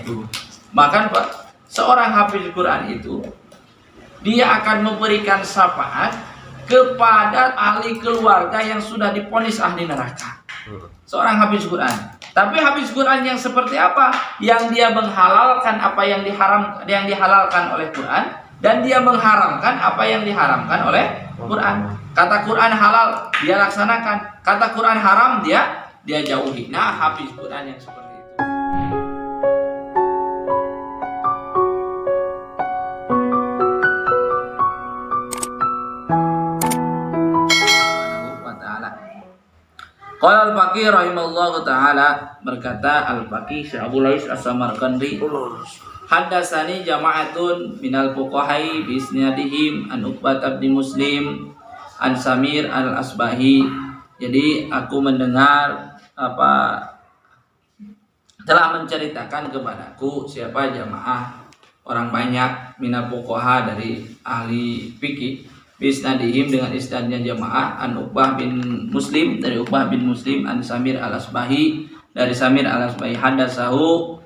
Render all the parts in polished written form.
itu. Maka Pak, seorang hafiz Quran itu dia akan memberikan syafaat kepada ahli keluarga yang sudah divonis ahli neraka. Seorang hafiz Quran. Tapi hafiz Quran yang seperti apa? Yang dia menghalalkan apa yang dihalalkan oleh Quran, dan dia mengharamkan apa yang diharamkan oleh Quran. Kata Quran halal dia laksanakan, kata Quran haram dia jauhi. Nah, hafiz Quran yang seperti itu. Qala al-Faqih rahimallahu taala, berkata al-Faqih Syekh Abu Lais As-Samarqandi, haddatsani jama'atun minal fuqahai bi isnadihim an Uqbah bin Muslim an Samir al-Asbahi. Jadi aku mendengar telah menceritakan kepadaku siapa jamaah orang banyak minal fuqaha dari ahli fikih bisnadihim dengan isnadnya jamaah an Uqbah bin Muslim dari Uqbah bin Muslim an Samir al-Asbahi dari Samir al-Asbahi hadatsahu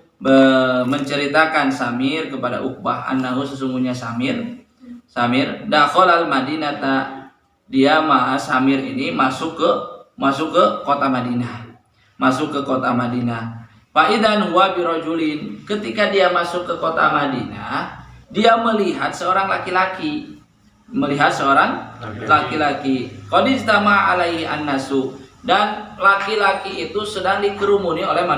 menceritakan Samir kepada Uqbah annahu sesungguhnya Samir dakhala al-Madinata, dia Samir ini masuk ke kota Madinah, fa idan huwa birajulin, ketika dia masuk ke kota Madinah dia melihat seorang laki-laki qad ijtama alaihi an-nasu, dan laki-laki itu sedang dikerumuni oleh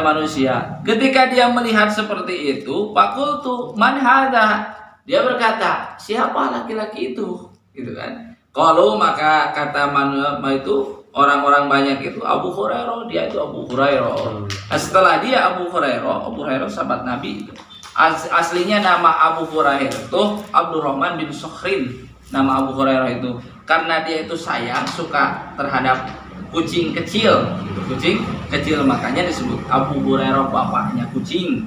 manusia. Ketika dia melihat seperti itu, faqultu man hadza, dia berkata, siapa laki-laki itu? Gitu kan. Qalu, maka kata itu orang-orang banyak itu Abu Hurairah, dia itu Abu Hurairah. Nah, setelah dia Abu Hurairah sahabat Nabi itu. Aslinya nama Abu Hurairah itu Abdurrahman bin Sukhrin. Nama Abu Hurairah itu karena dia itu sayang, suka terhadap kucing kecil, makanya disebut Abu Hurairah, bapaknya kucing.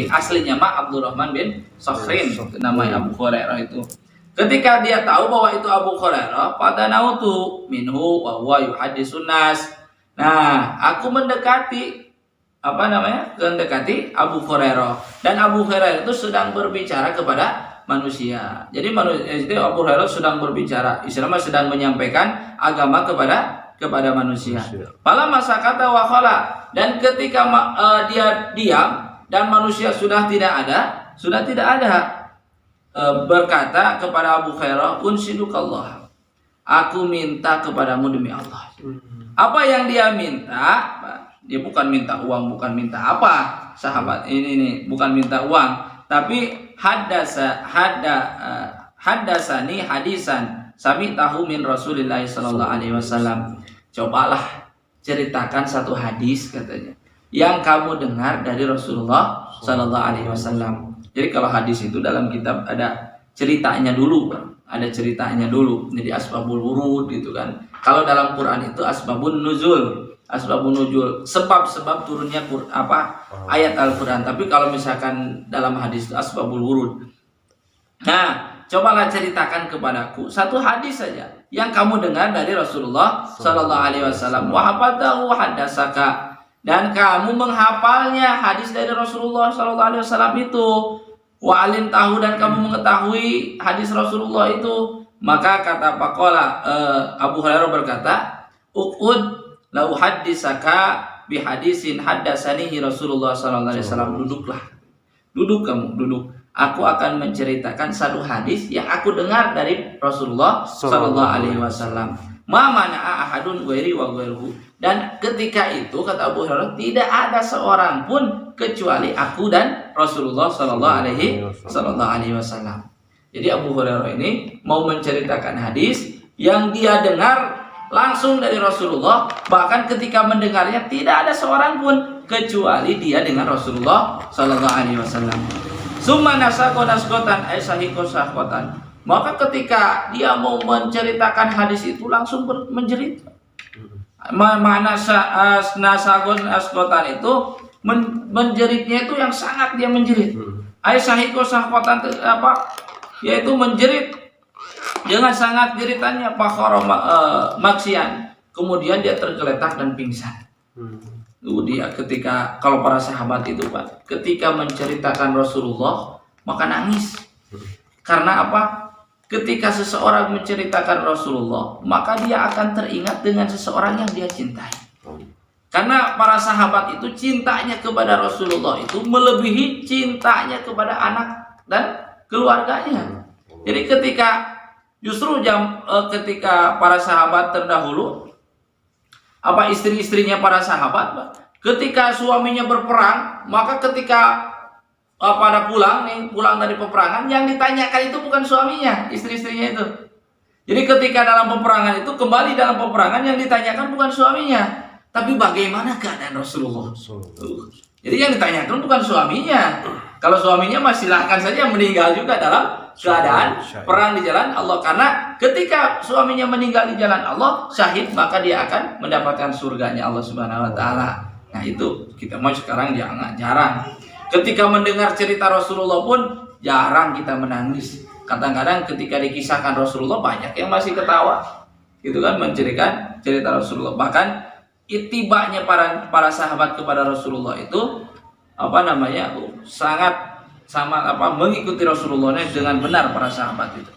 Aslinya mah Abdurrahman bin Sukhrin, namanya Abu Hurairah itu. Ketika dia tahu bahwa itu Abu Hurairah, fadanautu minhu wa huwa yuhaddisun nas. Nah, aku mendekati Abu Hurairah, dan Abu Hurairah itu sedang berbicara kepada manusia. Jadi Abu Hurairah sedang berbicara, istilahnya sedang menyampaikan agama kepada manusia. Pala masa kata wakala, dan ketika dia diam dan manusia sudah tidak ada, berkata kepada Abu Hurairah, unsidukallah, aku minta kepadamu demi Allah. Apa yang dia minta? Dia bukan minta uang, bukan minta apa, sahabat ini bukan minta uang, tapi haddasani hadisan samitahu min Rasulillah sallallahu alaihi wasallam. Cobalah ceritakan satu hadis, katanya, yang kamu dengar dari Rasulullah sallallahu alaihi wasallam. Jadi kalau hadis itu dalam kitab ada ceritanya dulu. Jadi asbabul wurud gitu kan. Kalau dalam Quran itu asbabun nuzul, sebab-sebab turunnya ayat Al-Quran. Tapi kalau misalkan dalam hadis itu asbabul wurud. Nah, cobalah ceritakan kepadaku satu hadis saja yang kamu dengar dari Rasulullah sallallahu alaihi wasallam. Wa hafadhahu haddasaka, dan kamu menghafalnya hadis dari Rasulullah sallallahu alaihi wasallam itu. Wa alim tahu, dan kamu mengetahui hadis Rasulullah itu. Maka kata faqala, Abu Hurairah berkata, uqud la uhaddisaka bi hadisin haddasanihi Rasulullah sallallahu alaihi wasallam. Duduk kamu. Aku akan menceritakan satu hadis yang aku dengar dari Rasulullah sallallahu alaihi wasallam. Ma mana'a ahadun ghairi wa ghairuhu, dan ketika itu kata Abu Hurairah tidak ada seorang pun kecuali aku dan Rasulullah sallallahu alaihi wasallam. Jadi Abu Hurairah ini mau menceritakan hadis yang dia dengar langsung dari Rasulullah, bahkan ketika mendengarnya tidak ada seorang pun kecuali dia dengan Rasulullah sallallahu alaihi wasallam. Summa nasaqo nasqatan ay sahiqo sahqatan. Maka ketika dia mau menceritakan hadis itu langsung menjerit. Mana nasaqo nasqatan itu menjeritnya itu yang sangat dia menjerit. Ay sahiqo sahqatan yaitu menjerit dengan sangat jeritannya, fakhara maksian, kemudian dia tergeletak dan pingsan. Dia ketika, kalau para sahabat itu Pak, ketika menceritakan Rasulullah maka nangis. Karena apa? Ketika seseorang menceritakan Rasulullah, maka dia akan teringat dengan seseorang yang dia cintai. Karena para sahabat itu cintanya kepada Rasulullah itu melebihi cintanya kepada anak dan keluarganya. Jadi ketika ketika para sahabat terdahulu, istri-istrinya para sahabat, ketika suaminya berperang, maka ketika pada pulang dari peperangan, yang ditanyakan itu bukan suaminya, istri-istrinya itu. Jadi ketika dalam peperangan itu, kembali dalam peperangan, yang ditanyakan bukan suaminya, tapi bagaimana keadaan Rasulullah. Jadi yang ditanyakan bukan suaminya. Kalau suaminya masih silahkan saja meninggal juga dalam keadaan perang di jalan Allah. Karena ketika suaminya meninggal di jalan Allah, syahid, maka dia akan mendapatkan surganya Allah Subhanahu wa taala. Nah, itu kita mau sekarang jarang. Ketika mendengar cerita Rasulullah pun jarang kita menangis. Kadang-kadang ketika dikisahkan Rasulullah banyak yang masih ketawa. Gitu kan, menceritakan cerita Rasulullah. Bahkan itibanya para sahabat kepada Rasulullah itu sangat mengikuti Rasulullah dengan benar para sahabat itu.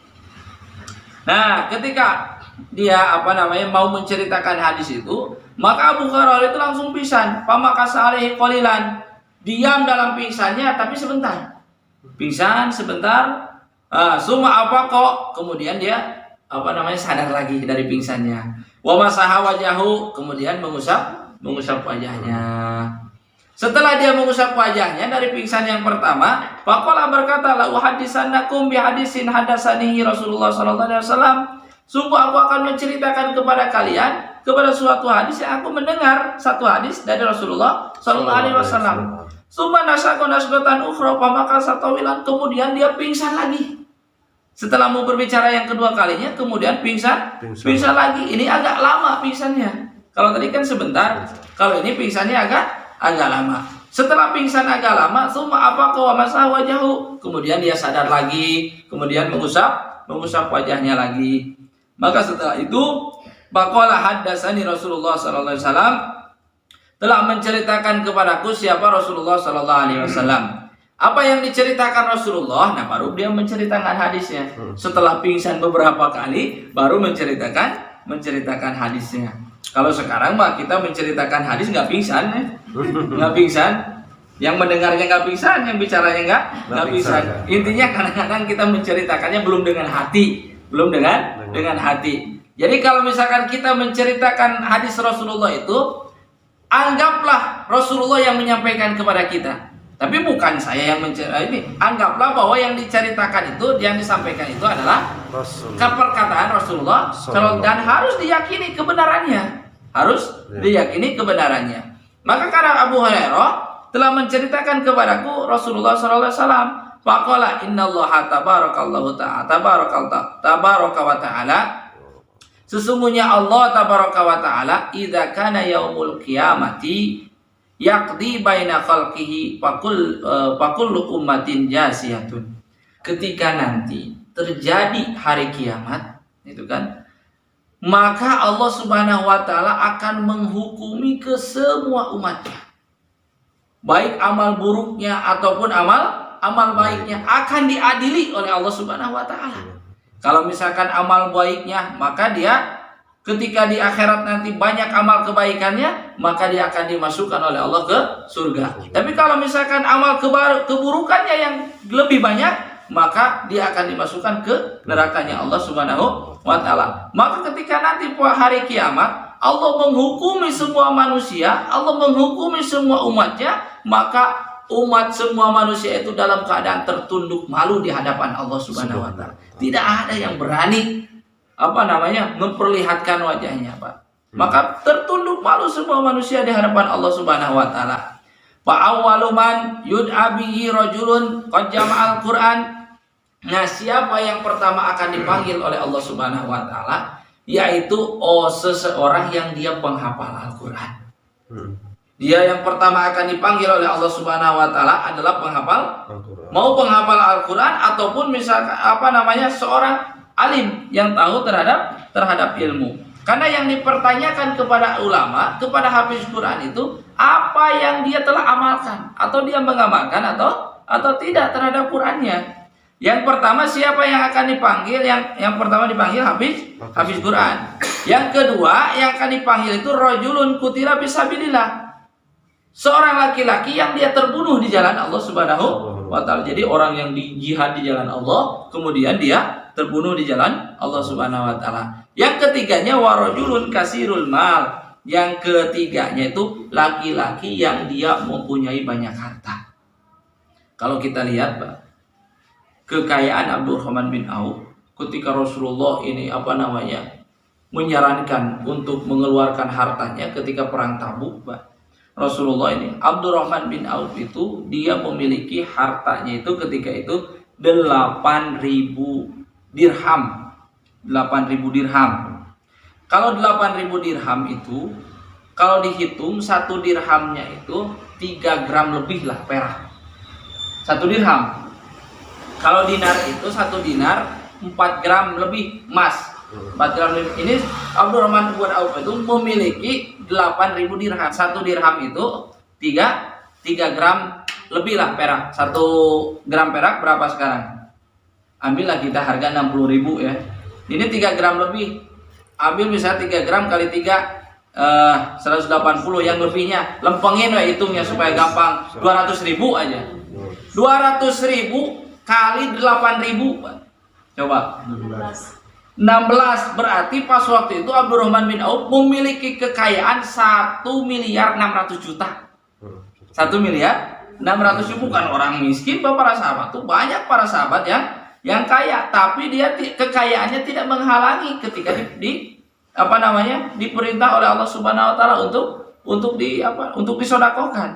Nah, ketika dia mau menceritakan hadis itu, maka Abu Hurairah itu langsung pingsan. Pamakasa alaihi qalilan, diam dalam pingsannya tapi sebentar. Pingsan sebentar, summa kemudian dia sadar lagi dari pingsannya. Wa masaha wajahu, kemudian mengusap wajahnya. Setelah dia mengusap wajahnya dari pingsan yang pertama, faqala berkata, la uhadditsannakum bi hadisin hadatsanihi Rasulullah sallallahu alaihi wasallam. Sungguh aku akan menceritakan kepada kalian kepada suatu hadis yang aku mendengar, satu hadis dari Rasulullah sallallahu alaihi wasallam. Summa nasaqo nasqatan ukhra maka satawilan, kemudian dia pingsan lagi. Setelah mau berbicara yang kedua kalinya, kemudian pingsan lagi. Ini agak lama pingsannya. Kalau tadi kan sebentar, kalau ini pingsannya agak lama. Setelah pingsan agak lama, summa masaha wajahu, kemudian dia sadar lagi, kemudian mengusap wajahnya lagi. Maka setelah itu, faqala haddatsani Rasulullah sallallahu alaihi wasallam, telah menceritakan kepadaku siapa Rasulullah sallallahu alaihi wasallam. Apa yang diceritakan Rasulullah, nah baru dia menceritakan hadisnya. Setelah pingsan beberapa kali, baru menceritakan hadisnya. Kalau sekarang kita menceritakan hadis nggak pingsan, nggak pingsan. Yang mendengarnya nggak pingsan, yang bicaranya nggak pingsan. Intinya kadang-kadang kita menceritakannya belum dengan hati. Jadi kalau misalkan kita menceritakan hadis Rasulullah itu, anggaplah Rasulullah yang menyampaikan kepada kita. Tapi bukan saya yang ini. Anggaplah bahwa yang diceritakan itu, yang disampaikan itu adalah perkataan Rasulullah, dan harus diyakini kebenarannya. Maka karena Abu Hurairah telah menceritakan kepadaku Rasulullah sallallahu alaihi wasallam, faqala innallaha tabaraka wa ta'ala, sesungguhnya Allah tabaraka wa ta'ala idza kana yaumul qiyamati yaqdi baina khalqihi kullu ummatin jasiyatun. Ketika nanti terjadi hari kiamat, itu kan, maka Allah Subhanahu wa taala akan menghukumi ke semua umatnya. Baik amal buruknya ataupun amal baiknya akan diadili oleh Allah Subhanahu wa taala. Kalau misalkan amal baiknya, maka dia ketika di akhirat nanti banyak amal kebaikannya, maka dia akan dimasukkan oleh Allah ke surga. Tapi kalau misalkan amal keburukannya yang lebih banyak, maka dia akan dimasukkan ke nerakanya Allah Subhanahu wa taala. Maka ketika nanti hari kiamat, Allah menghukumi semua manusia, Allah menghukumi semua umatnya, maka umat semua manusia itu dalam keadaan tertunduk malu di hadapan Allah Subhanahu wa taala. Tidak ada yang berani memperlihatkan wajahnya, Pak. Maka tertunduk malu semua manusia di hadapan Allah Subhanahu wa taala. Fa awwalu man yud'a bihi rajulun qad jama'al Qur'an. Nah, siapa yang pertama akan dipanggil oleh Allah Subhanahu wa taala? Yaitu seseorang yang dia penghafal Al-Qur'an. Dia yang pertama akan dipanggil oleh Allah Subhanahu wa taala adalah penghafal Al-Qur'an. Mau penghafal Al-Qur'an ataupun misalkan seorang alim yang tahu terhadap ilmu. Karena yang dipertanyakan kepada ulama, kepada hafiz Quran itu apa yang dia telah amalkan, atau dia mengamalkan atau tidak terhadap Qurannya. Yang pertama, siapa yang akan dipanggil? Yang pertama dipanggil hafiz Quran. Yang kedua yang akan dipanggil itu rajulun qutila fisabilillah, seorang laki-laki yang dia terbunuh di jalan Allah Subhanahu wa taala. Jadi orang yang di jihad di jalan Allah, kemudian dia terbunuh di jalan Allah Subhanahu wa taala. Yang ketiganya warajulun kasirul mal. Yang ketiganya itu laki-laki yang dia mempunyai banyak harta. Kalau kita lihat, Pak, kekayaan Abdurrahman bin Auf ketika Rasulullah ini menyarankan untuk mengeluarkan hartanya ketika perang Tabuk, Pak. Rasulullah ini, Abdurrahman bin Auf itu dia memiliki hartanya itu ketika itu 8.000 dirham. 8.000 dirham. Kalau 8.000 dirham itu, kalau dihitung satu dirhamnya itu 3 gram lebih lah perak. Satu dirham. Kalau dinar itu satu dinar 4 gram lebih emas. 4 gram lebih. Ini Abdurrahman bin Auf itu memiliki 8.000 dirham. Satu dirham itu 3 gram lebih lah perak. 1 gram perak berapa sekarang? Ambillah kita harga 60.000 ya. Ini 3 gram lebih. Ambil misalnya 3 gram kali 3 180, yang lebihnya lempengin ya, hitungnya supaya gampang. 200.000 aja. 200.000 kali 8.000, Pak. Coba. 16, berarti pas waktu itu Abdurrahman bin Auf memiliki kekayaan 1.600.000.000. 1.600.000.000, bukan orang miskin, Bapak para sahabat tuh banyak para sahabat yang kaya, tapi dia kekayaannya tidak menghalangi ketika diperintah oleh Allah Subhanahu wa taala untuk disedekahkan.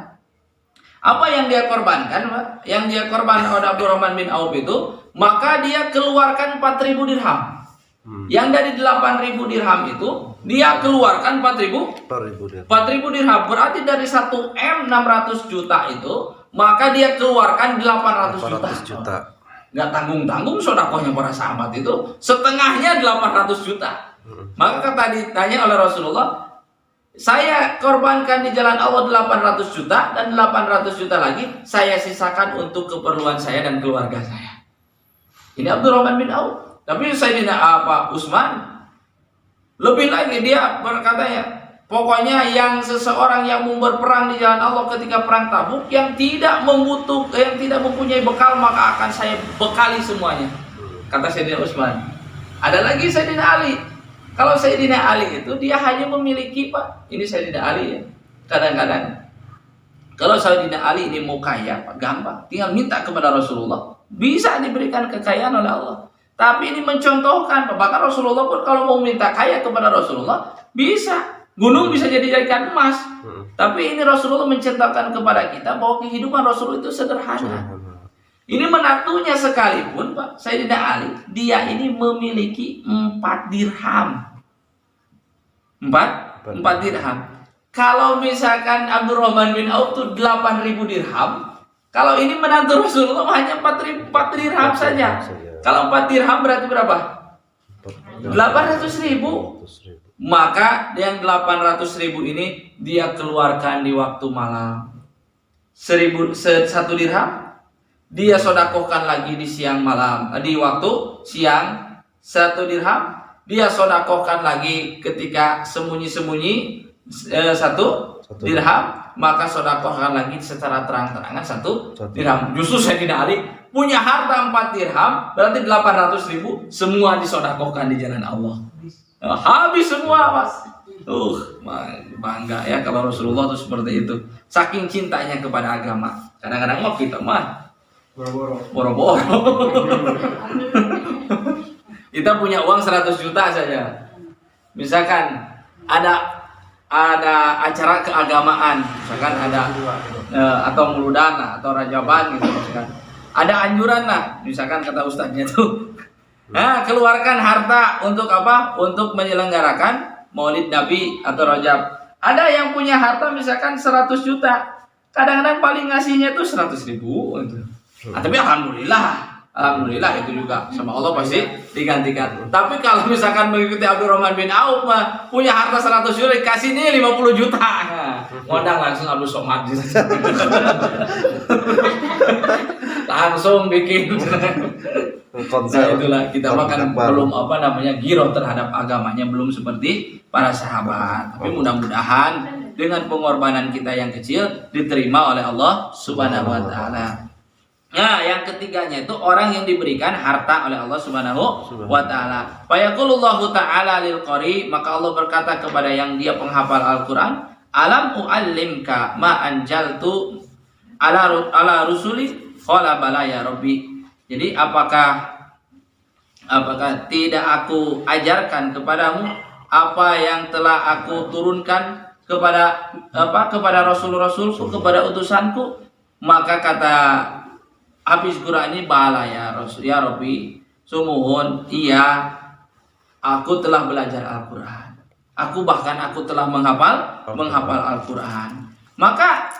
Apa yang dia korbankan, Pak? Yang dia korbankan oleh Abdurrahman bin Auf itu, maka dia keluarkan 4.000 dirham. Yang dari 8.000 dirham itu dia keluarkan 4.000 dirham. Berarti dari 1 M 600 juta itu, maka dia keluarkan 800 juta. Nggak tanggung-tanggung sedekahnya para sahabat itu, setengahnya 800 juta. Maka ditanya oleh Rasulullah, saya korbankan di jalan Allah 800 juta, dan 800 juta lagi saya sisakan untuk keperluan saya dan keluarga saya. Ini Abdurrahman bin Auf. Tapi Sayyidina Utsman lebih lagi, dia berkatanya, pokoknya yang seseorang yang berperang di jalan Allah ketika perang Tabuk yang tidak mempunyai bekal, maka akan saya bekali semuanya, kata Sayyidina Utsman. Ada lagi Sayyidina Ali. Kalau Sayyidina Ali itu dia hanya memiliki, Pak, ini Sayyidina Ali ya. Kadang-kadang kalau Sayyidina Ali ini mau kaya, Pak, gampang, tinggal minta kepada Rasulullah, bisa diberikan kekayaan oleh Allah. Tapi ini mencontohkan, bahkan Rasulullah pun kalau mau minta kaya kepada Rasulullah bisa, gunung bisa jadikan emas. Tapi ini Rasulullah menceritakan kepada kita bahwa kehidupan Rasulullah itu sederhana. Ini menantunya sekalipun, Pak, Sayyidina Ali, dia ini memiliki 4 dirham. 4 dirham. Kalau misalkan Abdurrahman bin Auf itu 8.000 dirham, kalau ini menantu Rasulullah hanya 4 dirham saja. Kalau 4 dirham berarti berapa? 800.000. Maka yang 800.000 ini dia keluarkan di waktu malam. 1 dirham dia sedekahkan lagi di siang malam, di waktu siang. 1 dirham dia sedekahkan lagi ketika sembunyi-sembunyi. 1 dirham maka sedekahkan lagi secara terang-terangan 1 dirham. Justru Sayyidina Ali punya harta 4 dirham, berarti 800.000 semua disedekahkan di jalan Allah. Habis semua, Mas. Bangga ya kalau Rasulullah itu seperti itu. Saking cintanya kepada agama. Kadang-kadang mau kita mah boro-boro. Kita punya uang 100 juta saja. Misalkan ada acara keagamaan, misalkan ada atau muludana atau rajaban gitu, misalkan ada anjuran lah, misalkan kata ustadznya tuh, nah keluarkan harta untuk apa? Untuk menyelenggarakan Maulid Nabi atau Rajab. Ada yang punya harta misalkan 100 juta, kadang-kadang paling ngasihnya tuh 100.000 gitu. Tapi alhamdulillah alhamdulillah itu juga sama Allah pasti digantikan. Tapi kalau misalkan mengikuti Abdurrahman bin Auf mah punya harta 100 juta kasih nih 50 juta. Nah, ngundang langsung Abdul Somad. Langsung bikin. Nah, itulah kita makan belum giroh terhadap agamanya, belum seperti para sahabat. Tapi mudah-mudahan dengan pengorbanan kita yang kecil diterima oleh Allah Subhanahu wa taala. Nah, yang ketiganya itu orang yang diberikan harta oleh Allah Subhanahu wa taala. Fa yaqulullahu ta'ala lil qari, maka Allah berkata kepada yang dia penghafal Al-Qur'an, "Alam u'allimka ma anjaltu ala rusuli?" Qala bala ya Rabbi. Jadi apakah tidak aku ajarkan kepadamu apa yang telah aku turunkan kepada rasul-rasulku, kepada utusanku? Maka kata Hafiz Quran ini, bala ya Rasul ya Rabbi, sumuhun iya aku telah belajar Al-Qur'an. Aku telah menghafal Al-Qur'an. Maka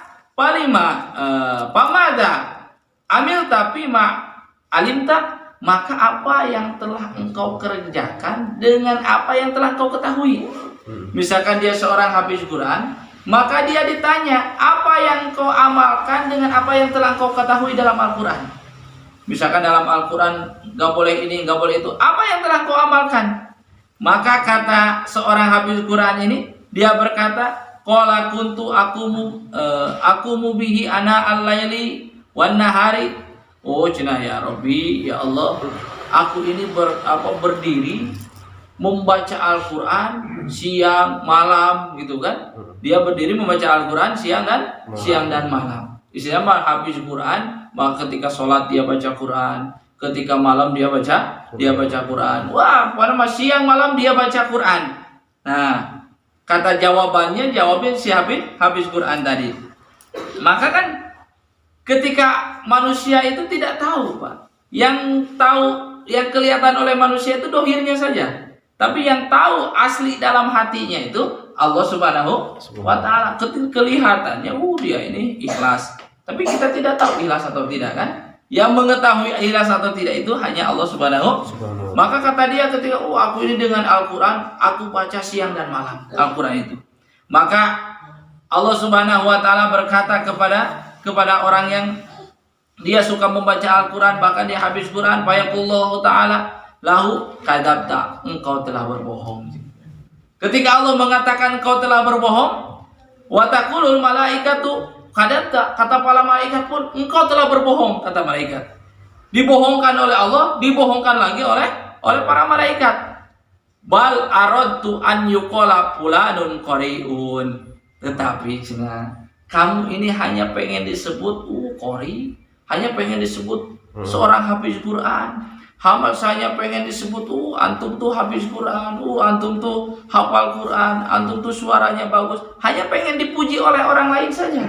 pamada amil tapi alimta, maka apa yang telah engkau kerjakan dengan apa yang telah engkau ketahui. Misalkan dia seorang hafiz Quran, maka dia ditanya apa yang kau amalkan dengan apa yang telah kau ketahui dalam Al-Quran. Misalkan dalam Al-Quran gak boleh ini, gak boleh itu, apa yang telah kau amalkan? Maka kata seorang hafiz Quran ini, dia berkata, qala kuntu akumu bihi ana al-laili wan nahari. Oh cina ya Rabbi, ya Allah, aku ini berdiri membaca Al-Quran siang malam gitu kan. Dia berdiri membaca Al-Quran siang dan malam. Istilahnya hafiz Quran, maka ketika sholat dia baca Quran, ketika malam dia baca Quran. Wah, pada siang malam dia baca Quran. Nah, kata jawabnya si hafiz Quran tadi. Maka kan ketika manusia itu tidak tahu, Pak. Yang kelihatan oleh manusia itu dohirnya saja. Tapi yang tahu asli dalam hatinya itu Allah Subhanahu wa taala. Kelihatannya dia ini ikhlas. Tapi kita tidak tahu ikhlas atau tidak kan? Yang mengetahui ikhlas atau tidak itu hanya Allah Subhanahu. Maka kata dia ketika aku ini dengan Al-Qur'an aku baca siang dan malam Al-Qur'an itu. Maka Allah Subhanahu wa taala berkata kepada orang yang dia suka membaca Al-Qur'an, bahkan dia habis Qur'an, fayaqullahu ta'ala lahu kadzabta, engkau telah berbohong. Ketika Allah mengatakan engkau telah berbohong, wa taqulul malaikatu kadzabta, kata para malaikat pun engkau telah berbohong, kata malaikat. Dibohongkan oleh Allah, dibohongkan lagi oleh para malaikat. Bal aradtu an yuqala fulanun qari'un. Tetapi kamu ini hanya pengen disebut qari, hanya pengen disebut seorang hafiz Quran. Hamba saya pengen disebut antum tuh habis Quran, antum tuh hafal Quran, antum tuh suaranya bagus. Hanya pengen dipuji oleh orang lain saja.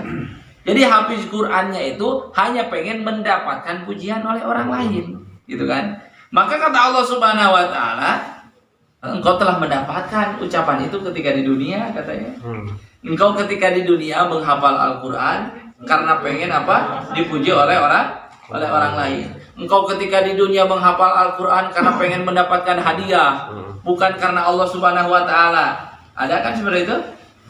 Jadi hafiz Qurannya itu hanya pengen mendapatkan pujian oleh orang lain, gitu kan? Maka kata Allah Subhanahu wa taala, engkau telah mendapatkan ucapan itu ketika di dunia, katanya. Engkau ketika di dunia menghafal Al-Quran karena pengen dipuji oleh orang lain. Engkau ketika di dunia menghafal Al-Quran karena pengen mendapatkan hadiah, bukan karena Allah Subhanahu wa taala. Ada kan seperti itu?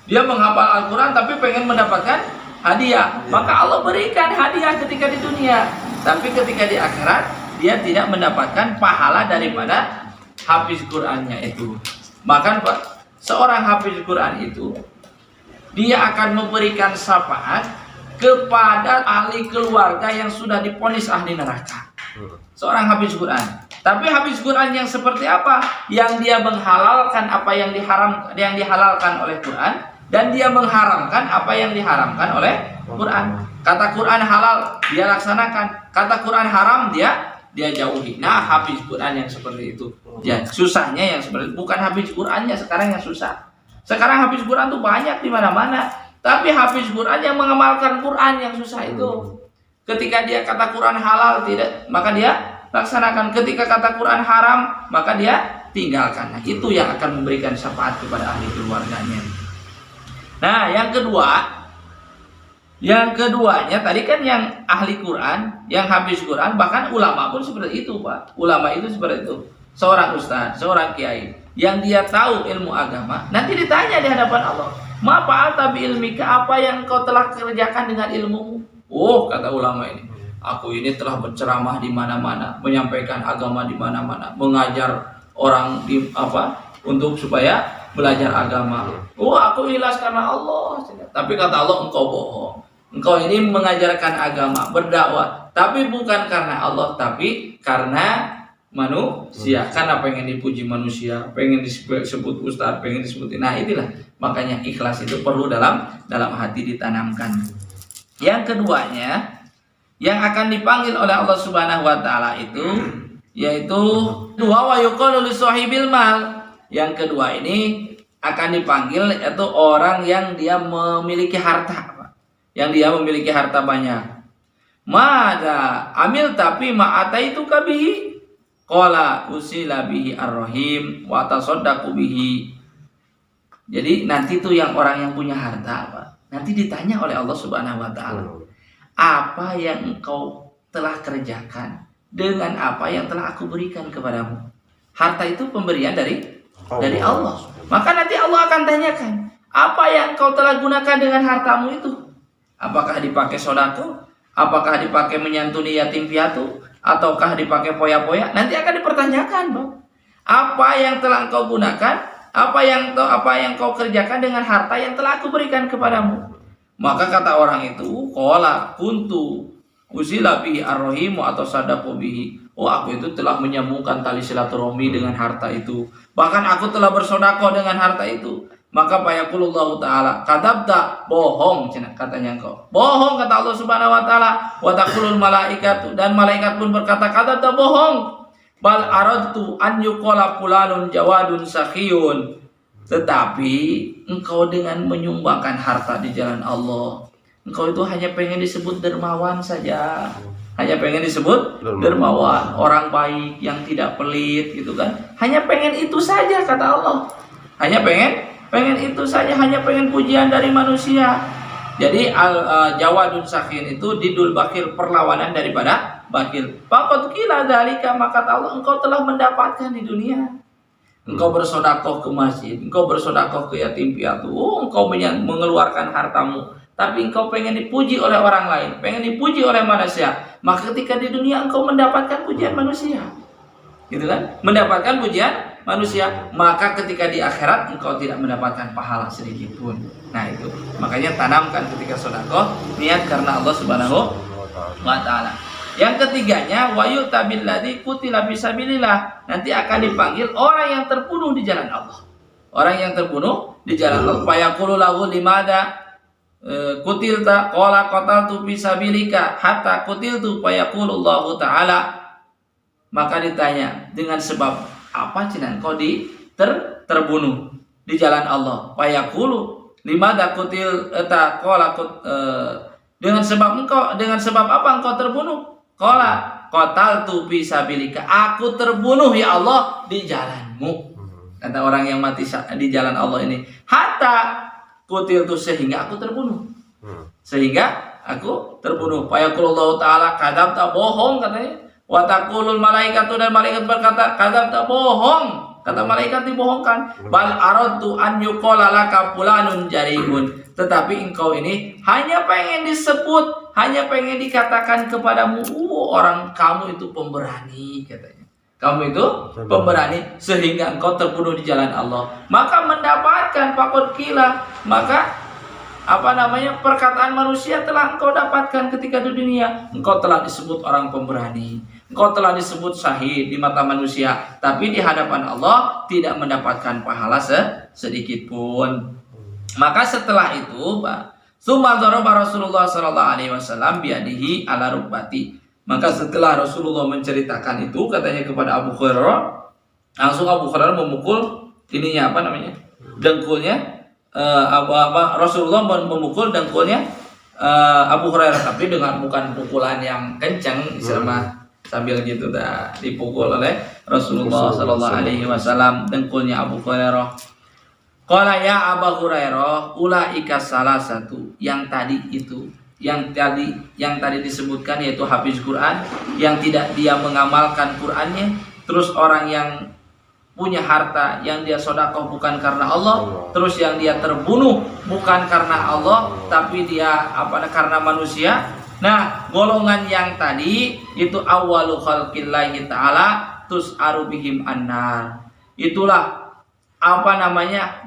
Dia menghafal Al-Quran tapi pengen mendapatkan hadiah, maka Allah berikan hadiah ketika di dunia. Tapi ketika di akhirat dia tidak mendapatkan pahala daripada hafiz Qurannya itu. Maka seorang hafiz Quran itu dia akan memberikan syafaat kepada ahli keluarga yang sudah divonis ahli neraka. Seorang hafiz Quran. Tapi hafiz Quran yang seperti apa? Yang dia menghalalkan apa yang dihalalkan oleh Quran, dan dia mengharamkan apa yang diharamkan oleh Quran. Kata Quran halal dia laksanakan, kata Quran haram dia jauhi. Nah, hafiz Quran yang seperti itu. Ya, susahnya yang seperti itu. Bukan hafiz Qurannya sekarang yang susah. Sekarang hafiz Quran tuh banyak di mana-mana. Tapi hafiz Quran yang mengamalkan Quran yang susah itu. Ketika dia kata Quran halal tidak, maka dia laksanakan. Ketika kata Quran haram, maka dia tinggalkan. Nah, itu yang akan memberikan syafaat kepada ahli keluarganya. Nah, yang kedua, Yang keduanya tadi kan yang ahli Quran, yang habis Quran, bahkan ulama pun seperti itu, Pak. Ulama itu seperti itu. Seorang ustaz, seorang kiai yang dia tahu ilmu agama, nanti ditanya di hadapan Allah, "Ma fa'alta bi ilmika?" Apa yang kau telah kerjakan dengan ilmumu? Oh, kata ulama ini, aku ini telah berceramah di mana-mana, menyampaikan agama di mana-mana, mengajar orang di untuk supaya belajar agama. Oh, aku ikhlas karena Allah. Tapi kata Allah, engkau bohong. Engkau ini mengajarkan agama, berdakwah, tapi bukan karena Allah, tapi karena manusia. Karena pengen dipuji manusia, pengen disebut ustaz, pengen disebut. Nah, itulah makanya ikhlas itu perlu dalam hati ditanamkan. Yang keduanya, yang akan dipanggil oleh Allah Subhanahu wa taala itu yaitu wa yuqalu li sahibil mal. Yang kedua ini akan dipanggil yaitu orang yang dia memiliki harta, yang dia memiliki harta banyak. Mada amil tapi ma'ata itu kabihi qala usila bihi ar-rahim wa tasaddaqu bihi. Jadi nanti tuh yang orang yang punya harta, Pak, nanti ditanya oleh Allah Subhanahu wa taala, apa yang engkau telah kerjakan dengan apa yang telah aku berikan kepadamu. Harta itu pemberian dari Allah. Maka nanti Allah akan tanyakan, apa yang engkau telah gunakan dengan hartamu itu? Apakah dipakai sodako? Apakah dipakai menyantuni yatim piatu? Ataukah dipakai poya-poya? Nanti akan dipertanyakan, Bang. Apa yang telah engkau gunakan? Apa yang kau kerjakan dengan harta yang telah aku berikan kepadamu? Maka kata orang itu, qala kuntu usila bihi ar-rahimu atau sadaqu bihi. Oh, aku itu telah menyambungkan tali silaturahmi dengan harta itu. Bahkan aku telah bersedekah dengan harta itu. Maka fayaqulullahu ta'ala, kadzabta, bohong, katanya engkau. Bohong, kata Allah Subhanahu wa taala. Wa taqulul malaikatu, dan malaikat pun berkata, kadzabta, bohong. Bal aradtu an yuqala fulanun jawadun sakhiyun. Tetapi engkau dengan menyumbangkan harta di jalan Allah, engkau itu hanya pengen disebut dermawan saja. Hanya pengen disebut dermawan, orang baik yang tidak pelit gitu kan. Hanya pengen itu saja kata Allah. Hanya pengen itu saja, hanya pengen pujian dari manusia. Jadi jawadun sakhin itu didul bakil, perlawanan daripada bakil. Faqad qila dzalika, maka Allah engkau telah mendapatkan di dunia. Engkau bersedekah ke masjid, engkau bersedekah ke yatim piatu, engkau mengeluarkan hartamu, tapi engkau pengen dipuji oleh orang lain, pengen dipuji oleh manusia. Maka ketika di dunia engkau mendapatkan pujian manusia, gitu kan? Mendapatkan pujian manusia, maka ketika di akhirat engkau tidak mendapatkan pahala sedikit pun. Nah itu, makanya tanamkan ketika sedekah niat karena Allah Subhanahu wa taala. Yang ketiganya, wa yu'tabil ladzi qutila fisabilillah. Nanti akan dipanggil orang yang terbunuh di jalan Allah. Orang yang terbunuh di jalan Allah. Fa yaqulu lahu limada qutilta qala qataltu fisabilika hatta qutiltu, fa yaqulu Allah taala. Maka ditanya, dengan sebab apa cina kau terbunuh di jalan Allah? Fa yaqulu limada qutilta qala dengan sebab apa engkau terbunuh? Qala qataltu fisabilika, aku terbunuh ya Allah di jalanmu. Kata orang yang mati di jalan Allah ini, hatta qutiltu, sehingga aku terbunuh. Sehingga aku terbunuh. Fa yaqulullahu ta'ala kadzabta, bohong katanya. Wa taqulul malaikatu, dan malaikat berkata kadzabta, bohong. Kata malaikat dibohongkan. Bal aradtu an yuqala laka fulanun jarimun. Tetapi engkau ini hanya pengen disebut, hanya pengen dikatakan kepadamu, orang kamu itu pemberani katanya. Kamu itu pemberani sehingga engkau terbunuh di jalan Allah. Maka mendapatkan faqad qila, maka perkataan manusia telah engkau dapatkan ketika di dunia. Engkau telah disebut orang pemberani, engkau telah disebut syahid di mata manusia, tapi di hadapan Allah tidak mendapatkan pahala sedikit pun. Maka setelah itu, summa daraba Rasulullah sallallahu alaihi wasallam biadihi ala rukbati. Maka setelah Rasulullah menceritakan itu, katanya kepada Abu Hurairah, langsung Abu Hurairah memukul dengkulnya. Rasulullah memukul dengkulnya Abu Hurairah, tapi bukan pukulan yang kencang, sambil gitu dipukul oleh Rasulullah sallallahu alaihi wasallam dengkulnya Abu Hurairah. Qala ya Abu Hurairah, ulaika salah satu, yang tadi itu, yang tadi disebutkan, yaitu hafiz Quran yang tidak dia mengamalkan Qurannya, terus orang yang punya harta yang dia sedekah bukan karena Allah, terus yang dia terbunuh bukan karena Allah tapi dia karena manusia. Nah, golongan yang tadi itu awwalu khalqillahi ta'ala tus'aru bihim annar. Itulah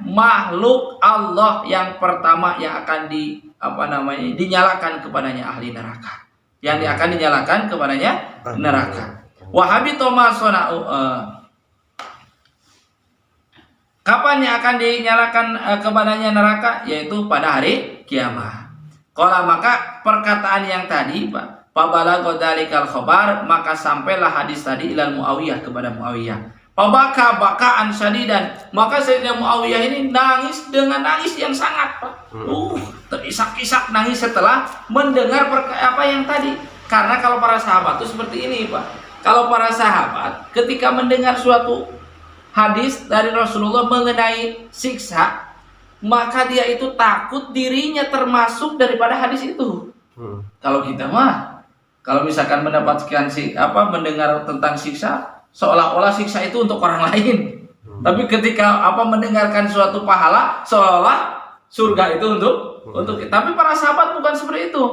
makhluk Allah yang pertama yang akan dinyalakan kepadanya ahli neraka. Yang akan dinyalakan kepadanya neraka. Wahabito ma sona'u. Kapan yang akan dinyalakan kepadanya neraka? Yaitu pada hari kiamat. Kalau maka perkataan yang tadi, Pak, Pabalago dalikal khobar, maka sampailah hadis tadi ilal Muawiyah, kepada Muawiyah. Bakaan syadidan, maka Sayyidina Muawiyah ini nangis dengan nangis yang sangat, Pak. Terisak-isak nangis setelah mendengar apa yang tadi. Karena kalau para sahabat itu seperti ini, Pak. Kalau para sahabat ketika mendengar suatu hadis dari Rasulullah mengenai siksa, maka dia itu takut dirinya termasuk daripada hadis itu. Kalau kita mah, kalau misalkan mendapatkan mendengar tentang siksa, seolah-olah siksa itu untuk orang lain. Tapi ketika mendengarkan suatu pahala, seolah surga itu untuk kita. Tapi para sahabat bukan seperti itu.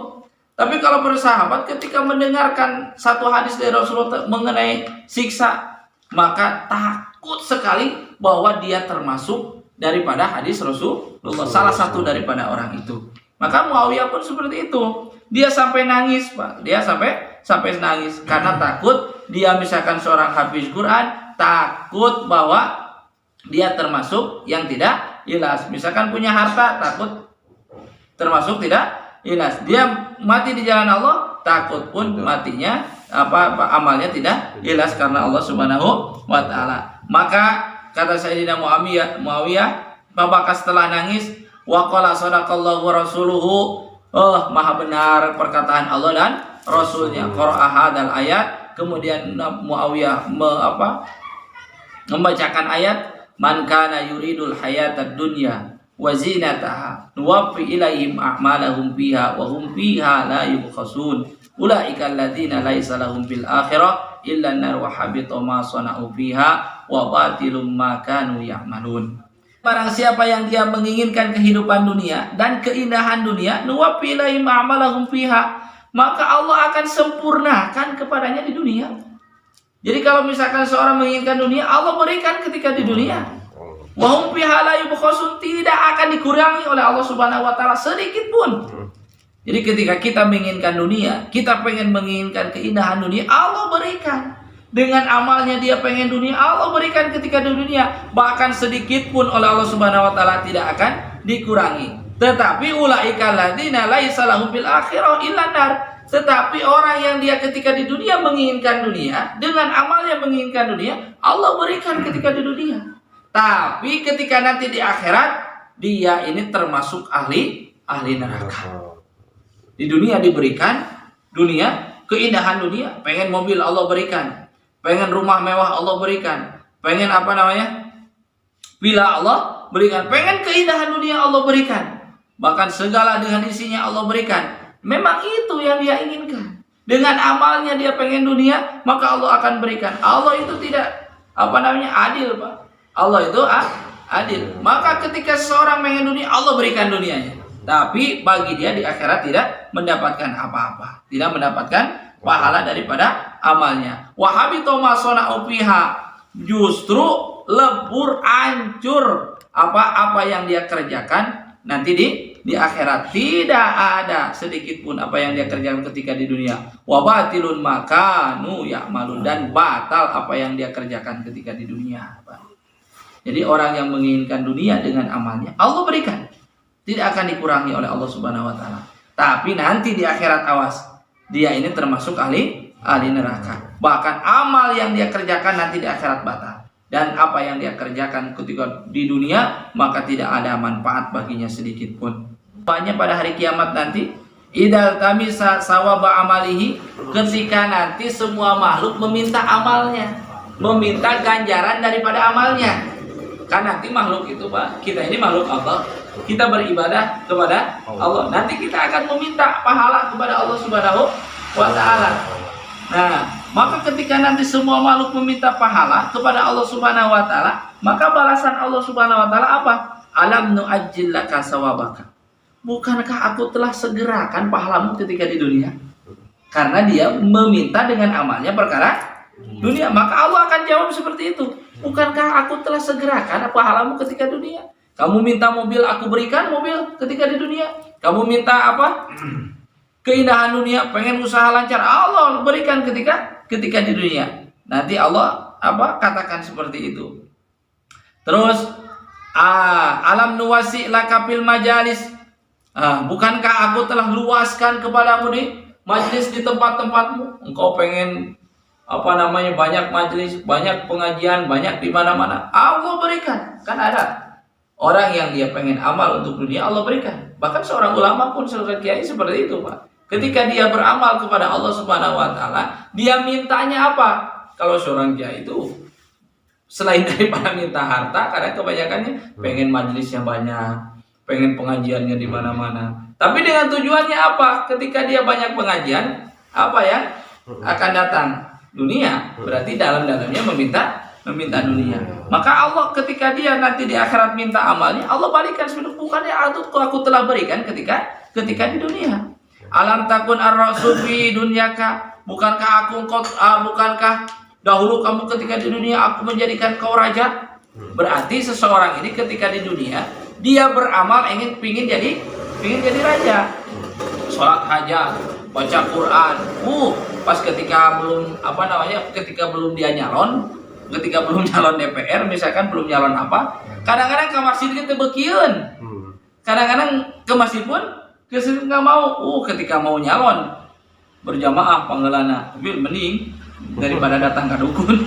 Tapi kalau para sahabat ketika mendengarkan satu hadis dari Rasulullah mengenai siksa, maka takut sekali bahwa dia termasuk daripada hadis Rasulullah, salah satu daripada orang itu. Maka Muawiyah pun seperti itu. Dia sampai nangis, Pak. Dia sampai nangis karena takut dia misalkan seorang hafiz Quran, takut bahwa dia termasuk yang tidak ikhlas. Misalkan punya harta, takut termasuk tidak ikhlas. Dia mati di jalan Allah, takut pun matinya amalnya tidak ikhlas karena Allah Subhanahu wa taala. Maka kata Sayyidina Muawiyah, maka setelah nangis, wa qala sadaqallahu wa rasuluhu, maha benar perkataan Allah dan Rasulnya. Qara'a hadzal ayat, kemudian Muawiyah membacakan ayat, man kana yuridul hayatad dunya wa zinataha nuwaffi ilaihim a'malahum fiha wa hum fiha la yubkhasun ulaika alladziina laisa lahum fil akhirah illa an-nar wa habita ma sana'u fiha wa batilum ma kanu ya'malun. Barang siapa yang dia menginginkan kehidupan dunia dan keindahan dunia, nuwaffi ilaihim a'malahum fiha, maka Allah akan sempurnakan kepadanya di dunia. Jadi kalau misalkan seorang menginginkan dunia, Allah berikan ketika di dunia. Wa hum fiha la yubkhasun, tidak akan dikurangi oleh Allah Subhanahu wa taala sedikit pun. Jadi ketika kita menginginkan dunia, kita menginginkan keindahan dunia, Allah berikan. Dengan amalnya dia pengen dunia, Allah berikan ketika di dunia. Bahkan sedikit pun oleh Allah Subhanahu wa taala tidak akan dikurangi. Tetapi ulaika alladziina laisa lahum fil akhirah illa nar. Tetapi orang yang dia ketika di dunia menginginkan dunia, dengan amalnya menginginkan dunia, Allah berikan ketika di dunia. Tapi ketika nanti di akhirat, dia ini termasuk ahli neraka. Di dunia diberikan dunia, keindahan dunia, pengen mobil Allah berikan, pengen rumah mewah Allah berikan, pengen villa Allah berikan, pengen keindahan dunia Allah berikan, bahkan segala dengan isinya Allah berikan. Memang itu yang dia inginkan. Dengan amalnya dia pengen dunia, maka Allah akan berikan. Allah itu tidak adil, Pak. Allah itu adil. Maka ketika seseorang pengen dunia, Allah berikan dunianya. Tapi bagi dia di akhirat tidak mendapatkan apa-apa, tidak mendapatkan pahala daripada amalnya. Wahabito ma sona'u fiha, justru lebur, hancur apa yang dia kerjakan nanti di akhirat. Tidak ada sedikit pun apa yang dia kerjakan ketika di dunia. Wa batilun makanu ya'malun, dan batal apa yang dia kerjakan ketika di dunia. Jadi orang yang menginginkan dunia dengan amalnya, Allah berikan. Tidak akan dikurangi oleh Allah Subhanahu wa taala. Tapi nanti di akhirat, awas, dia ini termasuk ahli neraka. Bahkan amal yang dia kerjakan nanti di akhirat batal. Dan apa yang dia kerjakan ketika di dunia, maka tidak ada manfaat baginya sedikit pun. Banyak pada hari kiamat nanti, idal tamisa sawaba amalihi, ketika nanti semua makhluk meminta amalnya, meminta ganjaran daripada amalnya. Kan nanti makhluk itu, Pak, kita ini makhluk Allah, kita beribadah kepada Allah. Nanti kita akan meminta pahala kepada Allah Subhanahu wa taala. Nah, maka ketika nanti semua makhluk meminta pahala kepada Allah Subhanahu wa taala, maka balasan Allah Subhanahu wa taala apa? Alam nu'ajjil laka sawabaka. Bukankah aku telah segerakan pahalamu ketika di dunia? Karena dia meminta dengan amalnya perkara dunia, maka Allah akan jawab seperti itu. Bukankah aku telah segerakan pahalamu ketika dunia? Kamu minta mobil, aku berikan mobil ketika di dunia. Kamu minta apa? Keindahan dunia, pengen usaha lancar, Allah berikan ketika di dunia. Nanti Allah katakan seperti itu. Terus alam nuwasi lakapil majalis. Bukankah aku telah luaskan kepadamu di majlis di tempat-tempatmu? Engkau pengen banyak majlis, banyak pengajian, banyak di mana-mana. Allah berikan. Kan ada orang yang dia pengen amal untuk dunia, Allah berikan. Bahkan seorang ulama pun, seorang kiai seperti itu, Pak. Ketika dia beramal kepada Allah Subhanahu wa taala, dia mintanya apa? Kalau seorang kiai itu selain daripada minta harta, karena kebanyakannya pengen majelisnya banyak, pengen pengajiannya di mana-mana. Tapi dengan tujuannya apa? Ketika dia banyak pengajian, akan datang dunia. Berarti dalam-dalamnya meminta dunia. Maka Allah ketika dia nanti di akhirat minta amalnya, Allah balikan sebenarnya, bukannya aku telah berikan ketika di dunia. Alam takun ar-rasul fi dunyaka. Bukankah dahulu kamu ketika di dunia aku menjadikan kau raja? Berarti seseorang ini ketika di dunia dia beramal pingin jadi raja. Sholat hajat, baca Quran. Pas ketika belum dia nyalon, ketika belum nyalon DPR, misalkan belum nyalon kadang-kadang ke masjid kita bekieun. Kadang-kadang ke masjid pun nggak mau. Ketika mau nyalon berjamaah panggelana, tapi mending daripada datang ke dukun.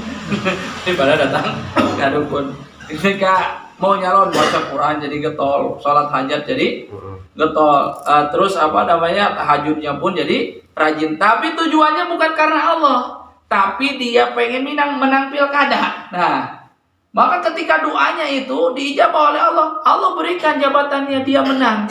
Ketika mau nyalon baca Quran jadi getol, sholat hajat jadi getol, terus tahajudnya pun jadi rajin. Tapi tujuannya bukan karena Allah, tapi dia pengen menang pilkada. Nah, maka ketika doanya itu diijabah oleh Allah, Allah berikan jabatannya, dia menang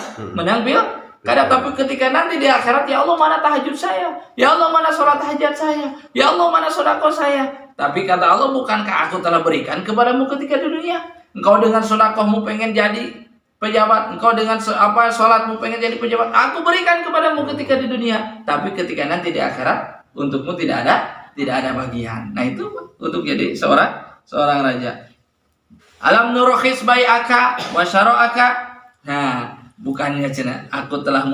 pilkada. Tapi ketika nanti di akhirat, ya Allah mana tahajud saya, ya Allah mana sholat hajat saya, ya Allah mana sedekah saya. Tapi kata Allah, bukankah aku telah berikan kepadamu ketika di dunia? Engkau dengan sedekahmu pengen jadi pejabat, engkau dengan sholatmu pengen jadi pejabat, aku berikan kepadamu ketika di dunia. Tapi ketika nanti di akhirat, untukmu tidak ada bagian. Nah, itu untuk jadi seorang raja. Alam nurokhis bai'aka wa syara'aka. Nah, bukannya aku telah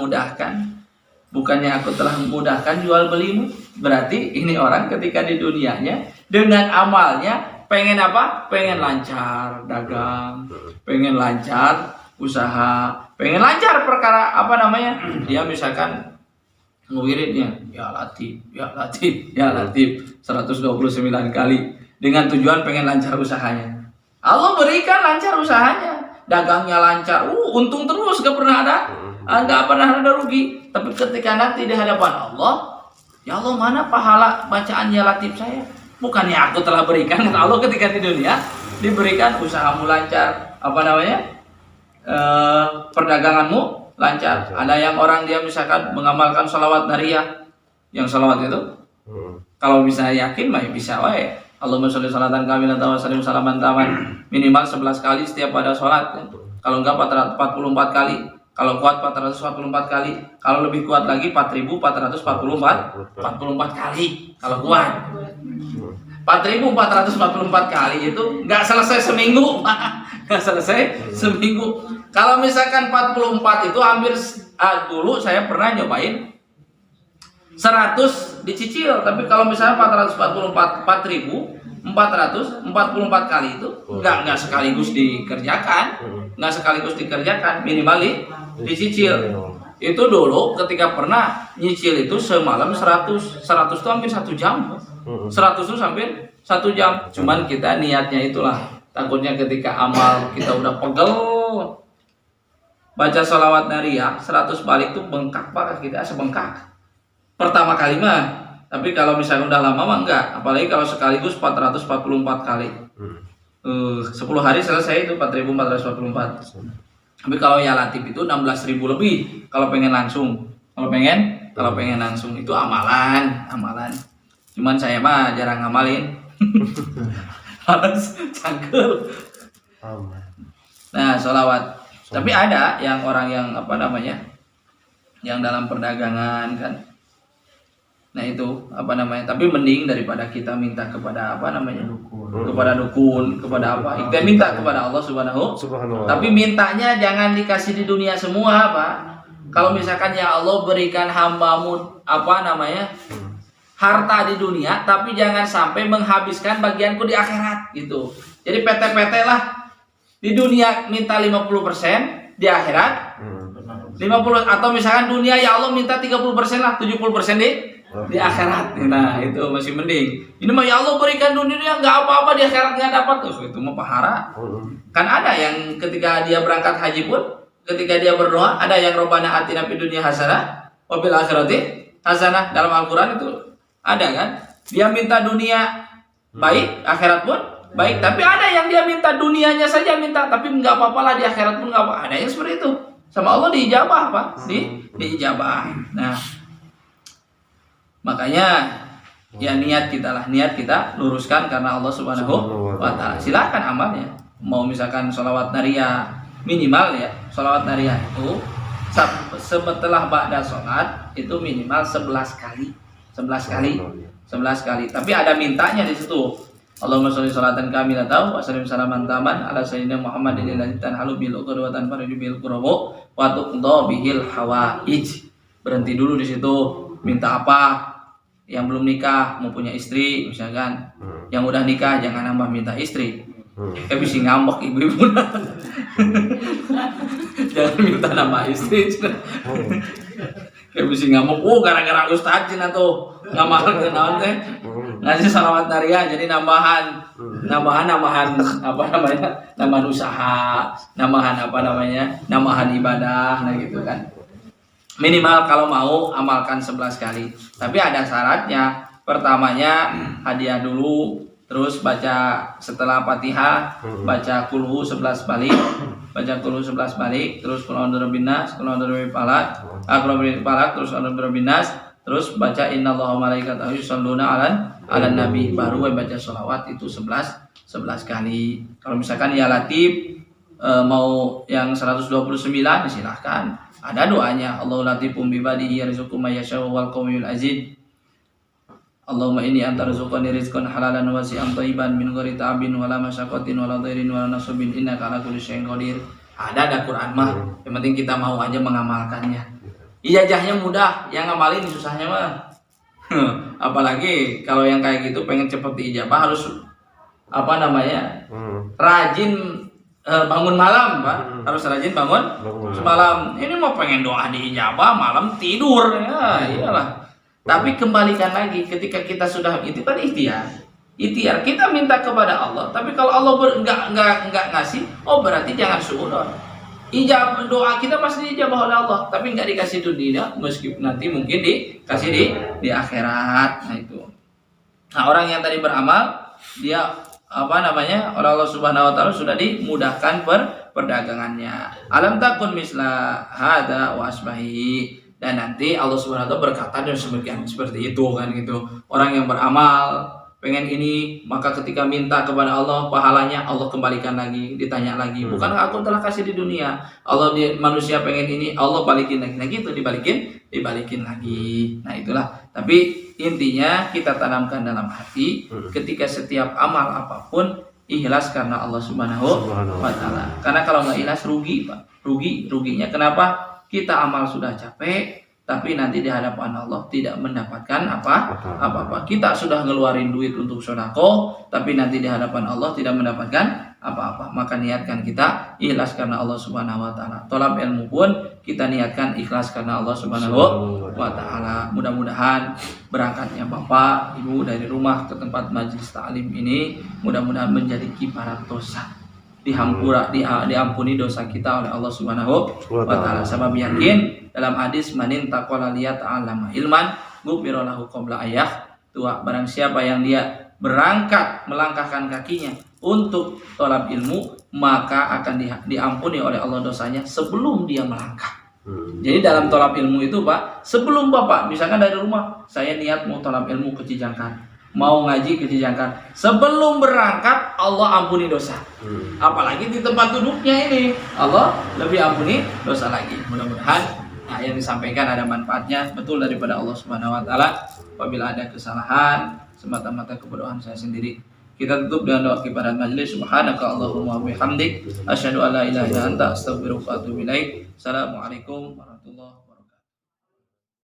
mudahkan jual belimu. Berarti ini orang ketika di dunianya dengan amalnya pengen pengen lancar dagang, pengen lancar usaha, pengen lancar perkara dia misalkan ngewiridnya ya Latif 129 kali dengan tujuan pengen lancar usahanya. Allah berikan lancar usahanya, dagangnya lancar, untung terus, gak pernah ada rugi. Tapi ketika nanti di hadapan Allah, ya Allah mana pahala bacaan ya Latif saya? Bukannya aku telah berikan, kata Allah ketika di dunia diberikan usahamu lancar, perdaganganmu lancar. Ada yang orang dia misalkan mengamalkan sholawat nariyah, yang sholawat itu kalau bisa yakin mah bisa wae. Allahumma sholli sholatan kamilatan wa sallim salaman taman, minimal 11 kali setiap pada sholat. Kalau enggak 444 kali, kalau kuat 444 kali, kalau lebih kuat lagi 4444 kali kalau kuat. 4444 kali itu enggak selesai seminggu. Kalau misalkan 44 itu hampir dulu saya pernah nyobain 100 dicicil, tapi kalau misalnya 444 kali itu enggak sekaligus dikerjakan, minimal dicicil. Itu dulu ketika pernah nyicil itu semalam 100 itu hampir 1 jam. 100 itu hampir 1 jam. Cuman kita niatnya itulah, takutnya ketika amal kita udah pegel baca sholawat nariyah 100 balik tuh bengkak Pak, kita sebengkak pertama kali mah. Tapi kalau misalnya udah lama mah enggak, apalagi kalau sekaligus 444 kali. 10 hari selesai itu 4444. Tapi kalau ya latif itu 16.000 lebih kalau pengen langsung. Kalau pengen langsung itu amalan. Cuman saya mah jarang ngamalin. Males cangkel. Nah, sholawat. Tapi ada yang orang yang apa namanya? Yang dalam perdagangan kan. Nah itu apa namanya? Tapi mending daripada kita minta kepada apa namanya? Kepada dukun, kepada apa? Kita minta kepada Allah Subhanahu. Tapi mintanya jangan dikasih di dunia semua, Pak. Kalau misalkan ya Allah berikan hambamu apa namanya? Harta di dunia, tapi jangan sampai menghabiskan bagianku di akhirat gitu. Jadi PT-PT lah di dunia minta 50%, di akhirat 50, atau misalkan dunia ya Allah minta 30% lah, 70% di akhirat. Nah itu masih mending. Ini mah ya Allah berikan dunia nggak apa-apa, di akhirat nggak dapat tuh, itu mah pahara. Kan ada yang ketika dia berangkat haji pun, ketika dia berdoa ada yang Rabbana atina fid dunya hasanah wa fil akhirati hasanah, dalam Al-Quran itu ada kan. Dia minta dunia baik, akhirat pun baik. Tapi ada yang dia minta dunianya saja minta, tapi nggak apa-apa lah, di akhirat pun nggak apa. Ada yang seperti itu. Sama Allah diijabah, Pak. Diijabah. Nah, makanya ya niat kita luruskan karena Allah Subhanahu wa taala. Silakan amalnya. Mau misalkan sholawat nariyah minimal ya. Sholawat nariyah itu setelah ba'da sholat itu minimal 11 kali. 11 kali. Tapi ada mintanya di situ. Allahumma sholli sholatan kamilatan wa sallim salaman taman ala sayyidina Muhammadin alladzi tanhalu bil uqad wa tanfariju bil qurbu wa tuqda bihil hawaij. Berhenti dulu di situ. Minta apa? Yang belum nikah mau punya istri misalkan. Yang udah nikah jangan nambah minta istri. Kayak bisa ngambek ibu-ibu. Jangan minta nambah istri. Kayak bisa ngambek. Gara-gara ustaz cina tuh ngamal kenaon teh. Ngasih sholawat nariyah jadi nambahan apa namanya, nambahan usaha, nambahan ibadah, nah gitu kan. Minimal kalau mau amalkan 11 kali. Tapi ada syaratnya. Pertamanya hadiah dulu, terus baca setelah Fatihah baca kulhu 11 balik, terus qul a'udzu birabbin nas, qul a'udzu birabbil falaq, terus a'udzu birabbin nas, terus baca innallaha wa malaikatahu yusholluna 'alan nabi, baru baca sholawat itu 11 kali. Kalau misalkan ya latif mau yang 129 silahkan. Ada doanya, Allahu latifum bibadihi yarzuqu may yasha'u wal qawiyul aziz. Allahumma inni anta rizqani rizqan halalan wasi'an thayyiban min ghairi ta'abin wala masyaqqatin wala dhairin wala nasabin innaka ala kulli syai'in qadir. Ada Quran mah, yang penting kita mau aja mengamalkannya. Ijazahnya mudah, yang ngamalin susahnya mah. Apalagi kalau yang kayak gitu pengen cepet diijabah harus apa namanya? Rajin bangun malam, Pak. Harus rajin bangun semalam. Ini mau pengen doa diijabah malam tidur ya, iyalah. Tapi kembalikan lagi ketika kita sudah itu kan ikhtiar kita minta kepada Allah. Tapi kalau Allah enggak ngasih, oh berarti jangan suudzon. Ijabah doa kita pasti dijabah oleh Allah, tapi enggak dikasih dunia, meskipun nanti mungkin dikasih di akhirat. Nah itu. Nah orang yang tadi beramal dia apa namanya, oleh Allah Subhanahu wa taala sudah dimudahkan perdagangannya. Alam takun misla hada wa asbahi. Dan nanti Allah Subhanahu wa taala berkata dan seperti itu kan gitu. Orang yang beramal pengen ini, maka ketika minta kepada Allah pahalanya Allah kembalikan lagi, ditanya lagi, bukan aku telah kasih di dunia, Allah di manusia pengen ini, Allah balikin lagi, nah gitu dibalikin lagi. Nah itulah. Tapi intinya kita tanamkan dalam hati ketika setiap amal apapun ikhlas karena Allah Subhanahu wa taala. Karena kalau nggak ikhlas rugi, Pak. Ruginya kenapa? Kita amal sudah capek, tapi nanti di hadapan Allah tidak mendapatkan apa-apa. Kita sudah ngeluarin duit untuk sedekah, tapi nanti di hadapan Allah tidak mendapatkan apa-apa. Maka niatkan kita ikhlas karena Allah Subhanahu wa taala. Tolab ilmu pun kita niatkan ikhlas karena Allah Subhanahu wa taala. Mudah-mudahan berangkatnya Bapak, Ibu dari rumah ke tempat majelis ta'lim ini mudah-mudahan menjadi kifarat dosa. Diampuni dosa kita oleh Allah Subhanahu wa taala. Sebab yakin dalam hadis manin taqala liyat ta'allama ilman ghufira lahu qabla tua. Barang siapa yang dia berangkat melangkahkan kakinya untuk thalab ilmu, maka akan diampuni oleh Allah dosanya sebelum dia melangkah. Jadi dalam thalab ilmu itu Pak, sebelum Bapak misalkan dari rumah, saya niat mau thalab ilmu ke Cijangkar, mau ngaji ke Cijangkar, sebelum berangkat Allah ampuni dosa. Apalagi di tempat duduknya ini, Allah lebih ampuni dosa lagi. Mudah-mudahan yang disampaikan ada manfaatnya, betul daripada Allah Subhanahu wa taala. Apabila ada kesalahan semata-mata kebodohan saya sendiri, kita tutup dengan doa kifarat majelis. Subhanaka Allahumma wa bihamdik, asyhadu an la ilaha illa anta, astaghfiruka wa atubu ilaik. Assalamualaikum warahmatullahi wabarakatuh.